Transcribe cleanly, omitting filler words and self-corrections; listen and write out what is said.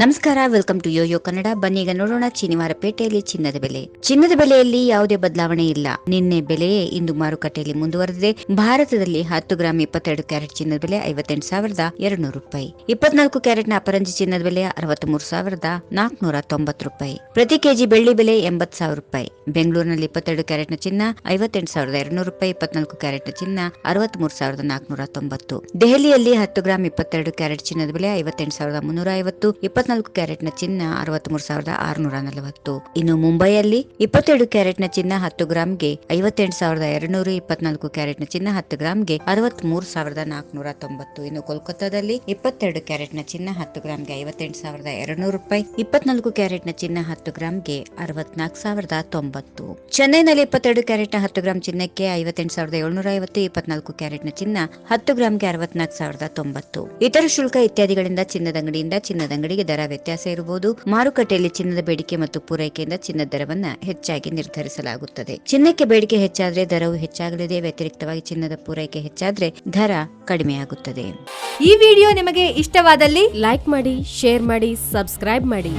ನಮಸ್ಕಾರ, welcome to Yoyo Kannada. ಬನ್ನಿ ಈಗ ನೋಡೋಣ ಶನಿವಾರಪೇಟೆಯಲ್ಲಿ ಚಿನ್ನದ ಬೆಲೆ. ಚಿನ್ನದ ಬೆಲೆಯಲ್ಲಿ ಯಾವುದೇ ಬದಲಾವಣೆ ಇಲ್ಲ. ನಿನ್ನೆ ಬೆಲೆಯೇ ಇಂದು ಮಾರುಕಟ್ಟೆಯಲ್ಲಿ ಮುಂದುವರೆದಿದೆ. ಭಾರತದಲ್ಲಿ 10 ಗ್ರಾಂ 22 ಕ್ಯಾರೆಟ್ ಚಿನ್ನದ ಬೆಲೆ 58,200 ರೂಪಾಯಿ. 24 ಕ್ಯಾರೆಟ್ನ ಅಪರಂಜಿ ಚಿನ್ನದ ಬೆಲೆ 63,490 ರೂಪಾಯಿ. ಪ್ರತಿ ಕೆಜಿ ಬೆಳ್ಳಿ ಬೆಲೆ 80,000 ರೂಪಾಯಿ. ಬೆಂಗಳೂರಿನಲ್ಲಿ 22 ಕ್ಯಾರೆಟ್ನ ಚಿನ್ನ 58,200 ರೂಪಾಯಿ. 24 ಕ್ಯಾರೆಟ್ನ ಚಿನ್ನ 63,490. ದೆಹಲಿಯಲ್ಲಿ 10 ಗ್ರಾಂ 22 ಕ್ಯಾರೆಟ್ ಚಿನ್ನದ ಬೆಲೆ 58,350. 24 ಕ್ಯಾರೆಟ್ನ ಚಿನ್ನ 63,640. ಇನ್ನು ಮುಂಬೈಯಲ್ಲಿ 22 ಕ್ಯಾರೆಟ್ನ ಚಿನ್ನ 10 ಗ್ರಾಂಗೆ 58,200. 24 ಕ್ಯಾರೆಟ್ನ ಚಿನ್ನ 10 ಗ್ರಾಂಗೆ 63,490. ಇನ್ನು ಕೋಲ್ಕತ್ತಾದಲ್ಲಿ 22 ಕ್ಯಾರೆಟ್ನ ಚಿನ್ನ 10 ಗ್ರಾಂಗೆ 58,200 ರೂಪಾಯಿ. 24 ಕ್ಯಾರೆಟ್ನ ಚಿನ್ನ 10 ಗ್ರಾಂಗೆ 64,090. ಚೆನ್ನೈನಲ್ಲಿ 22 ಕ್ಯಾರೆಟ್ನ 10 ಗ್ರಾಂ ಚಿನ್ನಕ್ಕೆ 58,750. 24 ಕ್ಯಾರೆಟ್ನ ಚಿನ್ನ 10 ಗ್ರಾಂಗೆ 64,090. ಇತರ ಶುಲ್ಕ ಇತ್ಯಾದಿಗಳಿಂದ ಚಿನ್ನದ ಅಂಗಡಿಗೆ ದರ ವ್ಯತ್ಯಾಸ ಇರಬಹುದು. ಮಾರುಕಟ್ಟೆಯಲ್ಲಿ ಚಿನ್ನದ ಬೇಡಿಕೆ ಮತ್ತು ಪೂರೈಕೆಯಿಂದ ಚಿನ್ನದ ದರವನ್ನ ಹೆಚ್ಚಾಗಿ ನಿರ್ಧರಿಸಲಾಗುತ್ತದೆ. ಚಿನ್ನಕ್ಕೆ ಬೇಡಿಕೆ ಹೆಚ್ಚಾದ್ರೆ ದರವು ಹೆಚ್ಚಾಗಲಿದೆ. ವ್ಯತಿರಿಕ್ತವಾಗಿ ಚಿನ್ನದ ಪೂರೈಕೆ ಹೆಚ್ಚಾದ್ರೆ ದರ ಕಡಿಮೆಯಾಗುತ್ತದೆ. ಈ ವಿಡಿಯೋ ನಿಮಗೆ ಇಷ್ಟವಾದಲ್ಲಿ ಲೈಕ್ ಮಾಡಿ, ಶೇರ್ ಮಾಡಿ, ಸಬ್ಸ್ಕ್ರೈಬ್ ಮಾಡಿ.